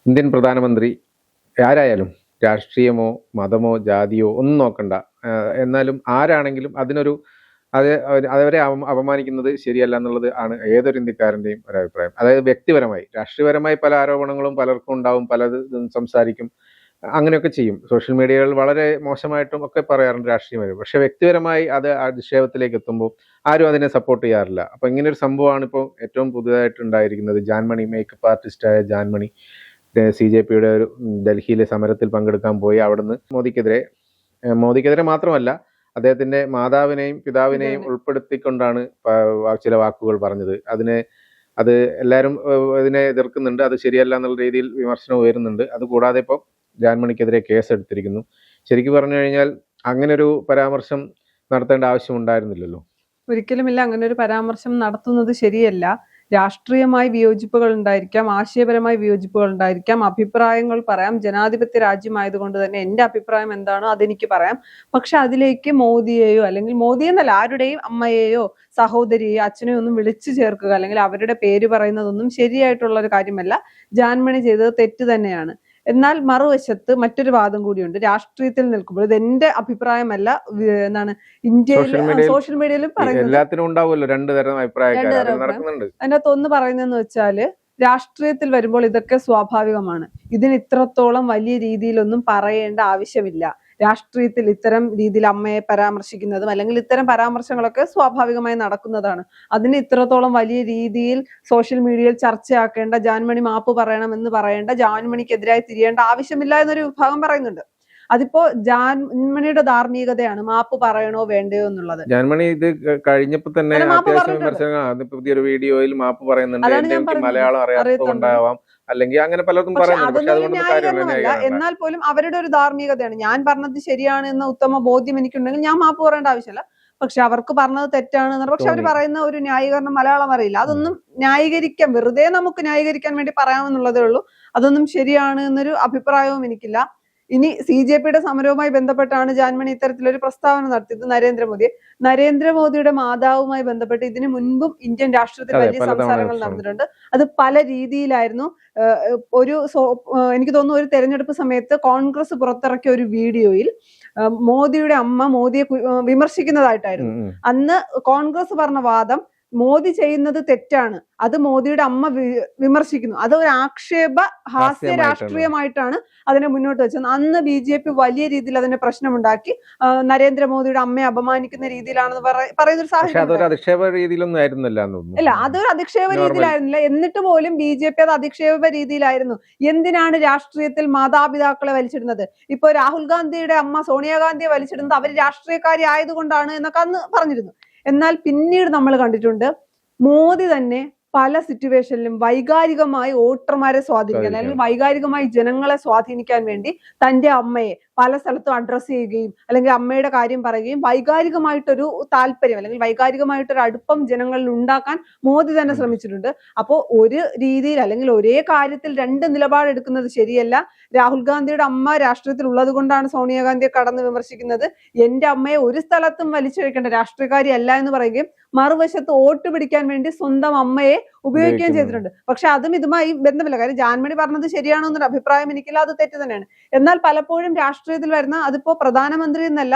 Indian പ്രധാനമന്ത്രി ആരായാലും രാഷ്ട്രീയമോ മതമോ ജാതിയോ ഒന്നും നോക്കണ്ട. എന്നാലും ആരാണെങ്കിലും അവരെ അപമാനിക്കുന്നത് ശരിയല്ല എന്നുള്ളത് ആണ് ഏതൊരു ഇന്ത്യക്കാരൻ്റെയും ഒരഭിപ്രായം. അതായത് വ്യക്തിപരമായി, രാഷ്ട്രീയപരമായി പല ആരോപണങ്ങളും പലർക്കും ഉണ്ടാവും, പലതും സംസാരിക്കും, അങ്ങനെയൊക്കെ ചെയ്യും. സോഷ്യൽ മീഡിയകൾ വളരെ മോശമായിട്ടും ഒക്കെ പറയാറുണ്ട് രാഷ്ട്രീയമായി. പക്ഷെ വ്യക്തിപരമായി അത് അധിക്ഷേപത്തിലേക്ക് എത്തുമ്പോൾ ആരും അതിനെ സപ്പോർട്ട് ചെയ്യാറില്ല. അപ്പോൾ ഇങ്ങനെ ഒരു സംഭവമാണ് ഇപ്പോൾ ഏറ്റവും പുതുതായിട്ട് ഉണ്ടായിരിക്കുന്നത്. ജാൻമണി, മേക്കപ്പ് ആർട്ടിസ്റ്റായ ജാൻമണി CJPയുടെ ഒരു ഡൽഹിയിലെ സമരത്തിൽ പങ്കെടുക്കാൻ പോയി. അവിടുന്ന് മോദിക്കെതിരെ മാത്രമല്ല, അദ്ദേഹത്തിന്റെ മാതാവിനെയും പിതാവിനെയും ഉൾപ്പെടുത്തിക്കൊണ്ടാണ് ചില വാക്കുകൾ പറഞ്ഞത്. അത് എല്ലാവരും ഇതിനെ എതിർക്കുന്നുണ്ട്. അത് ശരിയല്ല എന്നുള്ള രീതിയിൽ വിമർശനം ഉയരുന്നുണ്ട്. അതുകൂടാതെ ഇപ്പോൾ ജാൻമണിക്കെതിരെ കേസെടുത്തിരിക്കുന്നു. ശരിക്കും പറഞ്ഞു കഴിഞ്ഞാൽ അങ്ങനെ ഒരു പരാമർശം നടത്തേണ്ട ആവശ്യം ഉണ്ടായിരുന്നില്ലല്ലോ. ഒരിക്കലുമില്ല. അങ്ങനെ ഒരു പരാമർശം നടത്തുന്നത് ശരിയല്ല. രാഷ്ട്രീയമായി വിയോജിപ്പുകൾ ഉണ്ടായിരിക്കാം, ആശയപരമായി വിയോജിപ്പുകൾ ഉണ്ടായിരിക്കാം, അഭിപ്രായങ്ങൾ പറയാം. ജനാധിപത്യ രാജ്യമായതുകൊണ്ട് തന്നെ എൻ്റെ അഭിപ്രായം എന്താണോ അതെനിക്ക് പറയാം. പക്ഷെ അതിലേക്ക് മോദിയെയോ അല്ലെങ്കിൽ മോദി എന്നല്ല ആരുടെയും അമ്മയെയോ സഹോദരിയെയോ അച്ഛനെയോ ഒന്നും വിളിച്ചു ചേർക്കുക അല്ലെങ്കിൽ അവരുടെ പേര് പറയുന്നതൊന്നും ശരിയായിട്ടുള്ള ഒരു കാര്യമല്ല. ജാൻമണി ചെയ്തത് തെറ്റ് തന്നെയാണ്. എന്നാൽ മറുവശത്ത് മറ്റൊരു വാദം കൂടിയുണ്ട്. രാഷ്ട്രീയത്തിൽ നിൽക്കുമ്പോൾ ഇത് എന്റെ അഭിപ്രായമല്ല, എന്താണ് ഇന്ത്യയിൽ സോഷ്യൽ മീഡിയയിലും പറയുന്നത്. അതിനകത്ത് ഒന്ന് പറയുന്നതെന്ന് വെച്ചാല്, രാഷ്ട്രീയത്തിൽ വരുമ്പോൾ ഇതൊക്കെ സ്വാഭാവികമാണ്. ഇതിന് ഇത്രത്തോളം വലിയ രീതിയിലൊന്നും പറയേണ്ട ആവശ്യമില്ല. രാഷ്ട്രീയത്തിൽ ഇത്തരം രീതിയിൽ അമ്മയെ പരാമർശിക്കുന്നതും അല്ലെങ്കിൽ ഇത്തരം പരാമർശങ്ങളൊക്കെ സ്വാഭാവികമായി നടക്കുന്നതാണ്. അതിന് ഇത്രത്തോളം വലിയ രീതിയിൽ സോഷ്യൽ മീഡിയയിൽ ചർച്ചയാക്കേണ്ട, ജാൻമണി മാപ്പ് പറയണമെന്ന് പറയേണ്ട, ജാൻമണിക്കെതിരായി തിരിയേണ്ട ആവശ്യമില്ല എന്നൊരു വിഭാഗം പറയുന്നുണ്ട്. അതിപ്പോ ജാൻമണിയുടെ ധാർമ്മികതയാണ് മാപ്പ് പറയണോ വേണ്ടയോ എന്നുള്ളത്. ജാൻമണി ഇത് കഴിഞ്ഞപ്പോ തന്നെ പുതിയൊരു വീഡിയോയിൽ മാപ്പ് പറയുന്നുണ്ട്. മലയാളം അറിയാത്തതുകൊണ്ടാവാം, അല്ലെങ്കിൽ അങ്ങനെ പലർക്കും പറയുന്നുണ്ട്. എന്നാൽ പോലും അവരുടെ ഒരു ധാർമ്മികതയാണ്. ഞാൻ പറഞ്ഞത് ശരിയാണ് എന്ന ഉത്തമ ബോധ്യം എനിക്കുണ്ടെങ്കിൽ ഞാൻ മാപ്പ് പറയേണ്ട ആവശ്യമില്ല. പക്ഷെ അവർക്ക് പറഞ്ഞത് തെറ്റാണ്. പക്ഷെ അവർ പറയുന്ന ഒരു ന്യായീകരണം മലയാളം അറിയില്ല. അതൊന്നും ന്യായീകരിക്കാൻ, വെറുതെ നമുക്ക് ന്യായീകരിക്കാൻ വേണ്ടി പറയാമെന്നുള്ളതേ ഉള്ളൂ. അതൊന്നും ശരിയാണ് എന്നൊരു അഭിപ്രായവും എനിക്കില്ല. ഇനി CJPയുടെ സമരവുമായി ബന്ധപ്പെട്ടാണ് ജാൻമണി ഇത്തരത്തിലൊരു പ്രസ്താവന നടത്തിയത്. നരേന്ദ്രമോദിയുടെ മാതാവുമായി ബന്ധപ്പെട്ട് ഇതിനു മുൻപും ഇന്ത്യൻ രാഷ്ട്രീയത്തിൽ വലിയ സംസാരങ്ങൾ നടന്നിട്ടുണ്ട്. അത് പല രീതിയിലായിരുന്നു. എനിക്ക് തോന്നുന്നു ഒരു തെരഞ്ഞെടുപ്പ് സമയത്ത് കോൺഗ്രസ് പുറത്തിറക്കിയ ഒരു വീഡിയോയിൽ മോദിയുടെ അമ്മ മോദിയെ വിമർശിക്കുന്നതായിട്ടായിരുന്നു. അന്ന് കോൺഗ്രസ് പറഞ്ഞ വാദം, മോദി ചെയ്യുന്നത് തെറ്റാണ്, അത് മോദിയുടെ അമ്മ വിമർശിക്കുന്നു, അത് ഒരു ഹാസ്യ രാഷ്ട്രീയമായിട്ടാണ് അതിനെ മുന്നോട്ട് വെച്ചത്. അന്ന് BJP വലിയ രീതിയിൽ അതിനെ പ്രശ്നമുണ്ടാക്കി. നരേന്ദ്രമോദിയുടെ അമ്മയെ അപമാനിക്കുന്ന രീതിയിലാണെന്ന് പറയുന്ന ഒരു സാഹചര്യം. അല്ല, അതൊരു അധിക്ഷേപ രീതിയിലായിരുന്നില്ല. എന്നിട്ട് പോലും BJP അത് അധിക്ഷേപ രീതിയിലായിരുന്നു. എന്തിനാണ് രാഷ്ട്രീയത്തിൽ മാതാപിതാക്കളെ വലിച്ചിടുന്നത്? ഇപ്പൊ രാഹുൽ ഗാന്ധിയുടെ അമ്മ സോണിയാഗാന്ധിയെ വലിച്ചിടുന്നത് അവർ രാഷ്ട്രീയക്കാരി ആയതുകൊണ്ടാണ് എന്നൊക്കെ അന്ന് പറഞ്ഞിരുന്നു. എന്നാൽ പിന്നീട് നമ്മൾ കണ്ടിട്ടുണ്ട്, മോദി തന്നെ പല സിറ്റുവേഷനിലും വൈകാരികമായി വോട്ടർമാരെ സ്വാധീനിക്കാൻ അല്ലെങ്കിൽ വൈകാരികമായി ജനങ്ങളെ സ്വാധീനിക്കാൻ വേണ്ടി തന്റെ അമ്മയെ പല സ്ഥലത്തും അഡ്രസ് ചെയ്യുകയും അല്ലെങ്കിൽ അമ്മയുടെ കാര്യം പറയുകയും വൈകാരികമായിട്ടൊരു താല്പര്യം അല്ലെങ്കിൽ വൈകാരികമായിട്ടൊരു അടുപ്പം ജനങ്ങളിൽ ഉണ്ടാക്കാൻ മോദി തന്നെ ശ്രമിച്ചിട്ടുണ്ട്. അപ്പോൾ ഒരു രീതിയിൽ അല്ലെങ്കിൽ ഒരേ കാര്യത്തിൽ രണ്ട് നിലപാടെടുക്കുന്നത് ശരിയല്ല. രാഹുൽ ഗാന്ധിയുടെ അമ്മ രാഷ്ട്രീയത്തിൽ ഉള്ളത് കൊണ്ടാണ് സോണിയാഗാന്ധിയെ കടന്ന് വിമർശിക്കുന്നത്. എന്റെ അമ്മയെ ഒരു സ്ഥലത്തും വലിച്ചഴിക്കേണ്ട രാഷ്ട്രീയക്കാരി അല്ല എന്ന് പറയുകയും മറുവശത്ത് വോട്ട് പിടിക്കാൻ വേണ്ടി സ്വന്തം അമ്മയെ ഉപയോഗിക്കുകയും ചെയ്തിട്ടുണ്ട്. പക്ഷെ അതും ഇതുമായി ബന്ധമില്ല. കാര്യം ജാൻമണി പറഞ്ഞത് ശരിയാണോ എന്നൊരു അഭിപ്രായം എനിക്കില്ല, അത് തെറ്റ് തന്നെയാണ്. എന്നാൽ പലപ്പോഴും രാഷ്ട്രീയത്തിൽ വരുന്ന, അതിപ്പോ പ്രധാനമന്ത്രി എന്നല്ല,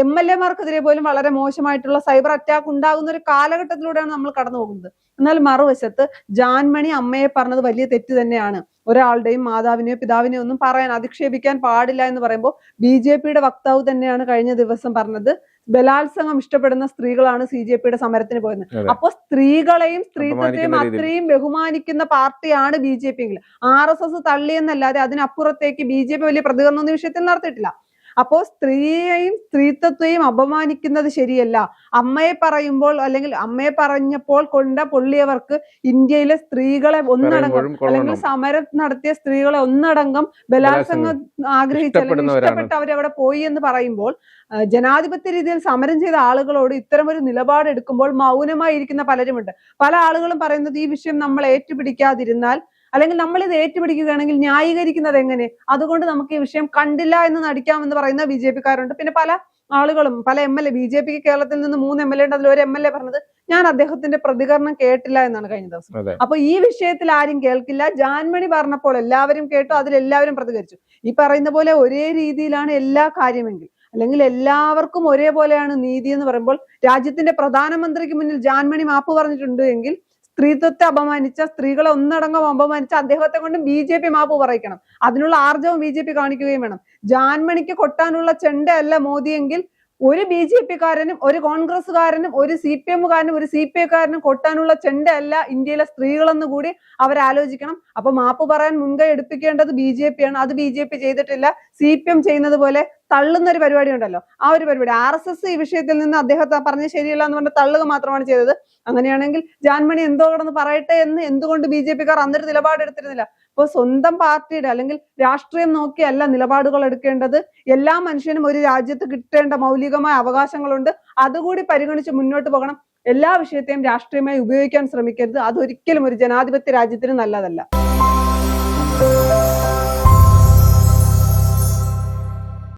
MLA-മാർക്കെതിരെ പോലും വളരെ മോശമായിട്ടുള്ള സൈബർ അറ്റാക്ക് ഉണ്ടാകുന്ന ഒരു കാലഘട്ടത്തിലൂടെയാണ് നമ്മൾ കടന്നു പോകുന്നത്. എന്നാൽ മറുവശത്ത് ജാൻമണി അമ്മയെ പറഞ്ഞത് വലിയ തെറ്റ് തന്നെയാണ്. ഒരാളുടെയും മാതാവിനെയോ പിതാവിനെയോ ഒന്നും പറയാൻ, അധിക്ഷേപിക്കാൻ പാടില്ല എന്ന് പറയുമ്പോൾ BJPയുടെ വക്താവ് തന്നെയാണ് കഴിഞ്ഞ ദിവസം പറഞ്ഞത്, ബലാത്സംഗം ഇഷ്ടപ്പെടുന്ന സ്ത്രീകളാണ് CJPയുടെ സമരത്തിന് പോയത്. അപ്പൊ സ്ത്രീകളെയും സ്ത്രീത്വത്തെയും അത്രയും ബഹുമാനിക്കുന്ന പാർട്ടിയാണ് BJP എങ്കിൽ RSS തള്ളിയെന്നല്ലാതെ അതിനപ്പുറത്തേക്ക് BJP വലിയ പ്രതികരണം ഈ വിഷയത്തിൽ നടത്തിയിട്ടില്ല. അപ്പോ സ്ത്രീയെയും സ്ത്രീത്വത്തെയും അപമാനിക്കുന്നത് ശരിയല്ല. അമ്മയെ പറയുമ്പോൾ അല്ലെങ്കിൽ അമ്മയെ പറഞ്ഞപ്പോൾ പൊള്ളിയവർക്ക് ഇന്ത്യയിലെ സ്ത്രീകളെ ഒന്നടങ്കം അല്ലെങ്കിൽ സമരം നടത്തിയ സ്ത്രീകളെ ഒന്നടങ്കം ബലാത്സംഗം ആഗ്രഹിച്ച് അല്ലെങ്കിൽ ഇഷ്ടപ്പെട്ട് അവരവിടെ പോയി എന്ന് പറയുമ്പോൾ, ജനാധിപത്യ രീതിയിൽ സമരം ചെയ്ത ആളുകളോട് ഇത്തരമൊരു നിലപാടെടുക്കുമ്പോൾ മൗനമായി ഇരിക്കുന്ന പലരുമുണ്ട്. പല ആളുകളും പറയുന്നത്, ഈ വിഷയം നമ്മൾ ഏറ്റുപിടിക്കാതിരുന്നാൽ അല്ലെങ്കിൽ നമ്മൾ ഇത് ഏറ്റുപിടിക്കുകയാണെങ്കിൽ ന്യായീകരിക്കുന്നത് എങ്ങനെ, അതുകൊണ്ട് നമുക്ക് ഈ വിഷയം കണ്ടില്ല എന്ന് നടിക്കാമെന്ന് പറയുന്ന BJP-കാരുണ്ട്. പിന്നെ പല ആളുകളും, പല MLA, BJPക്ക് കേരളത്തിൽ നിന്ന് 3 MLA ഉണ്ട്, അതിൽ ഒരു MLA പറഞ്ഞത്, ഞാൻ അദ്ദേഹത്തിന്റെ പ്രതികരണം കേട്ടില്ല എന്നാണ് കഴിഞ്ഞ ദിവസം. അതെ. അപ്പൊ ഈ വിഷയത്തിൽ ആരും കേൾക്കില്ല. ജാൻമണി പറഞ്ഞപ്പോൾ എല്ലാവരും കേട്ടു, അതിലെല്ലാവരും പ്രതികരിച്ചു. ഈ പറയുന്ന പോലെ ഒരേ രീതിയിലാണ് എല്ലാ കാര്യമെങ്കിൽ, അല്ലെങ്കിൽ എല്ലാവർക്കും ഒരേപോലെയാണ് നീതി എന്ന് പറയുമ്പോൾ, രാജ്യത്തിന്റെ പ്രധാനമന്ത്രിക്ക് മുന്നിൽ ജാൻമണി മാപ്പ് പറഞ്ഞിട്ടുണ്ട് എങ്കിൽ, സ്ത്രീത്വത്തെ അപമാനിച്ച, സ്ത്രീകളെ ഒന്നടങ്കം അപമാനിച്ച അദ്ദേഹത്തെ കൊണ്ട് BJP മാപ്പ് പറയിക്കണം. അതിനുള്ള ആർജവം BJP കാണിക്കുകയും വേണം. ജാൻമണിക്ക് കൊട്ടാനുള്ള ചെണ്ടയല്ല മോദിയെങ്കിൽ ഒരു BJP-കാരനും ഒരു കോൺഗ്രസ്സുകാരനും ഒരു CPM-കാരനും ഒരു CPI-കാരനും കൊട്ടാനുള്ള ചെണ്ടയല്ല ഇന്ത്യയിലെ സ്ത്രീകളെന്ന് കൂടി അവരാലോചിക്കണം. അപ്പൊ മാപ്പ് പറയാൻ മുൻകൈ എടുപ്പിക്കേണ്ടത് BJP-ആണ്. അത് BJP ചെയ്തിട്ടില്ല. CPM ചെയ്യുന്നത് പോലെ തള്ളുന്ന ഒരു പരിപാടി ഉണ്ടല്ലോ, ആ ഒരു പരിപാടി. RSS ഈ വിഷയത്തിൽ നിന്ന് അദ്ദേഹത്തെ പറഞ്ഞ് ശരിയല്ല എന്ന് പറഞ്ഞ് തള്ളുക മാത്രമാണ് ചെയ്തത്. അങ്ങനെയാണെങ്കിൽ ജാൻമണി എന്തോ കിടന്ന് പറയട്ടെ എന്ന് എന്തുകൊണ്ട് BJP-കാർ അന്നൊരു നിലപാടെടുത്തിരുന്നില്ല? അപ്പൊ സ്വന്തം പാർട്ടിയുടെ അല്ലെങ്കിൽ രാഷ്ട്രീയം നോക്കിയല്ല നിലപാടുകൾ എടുക്കേണ്ടത്. എല്ലാ മനുഷ്യനും ഒരു രാജ്യത്ത് കിട്ടേണ്ട മൗലികമായ അവകാശങ്ങളുണ്ട്, അതുകൂടി പരിഗണിച്ച് മുന്നോട്ട് പോകണം. എല്ലാ വിഷയത്തെയും രാഷ്ട്രീയമായി ഉപയോഗിക്കാൻ ശ്രമിക്കരുത്. അതൊരിക്കലും ഒരു ജനാധിപത്യ രാജ്യത്തിന് നല്ലതല്ല.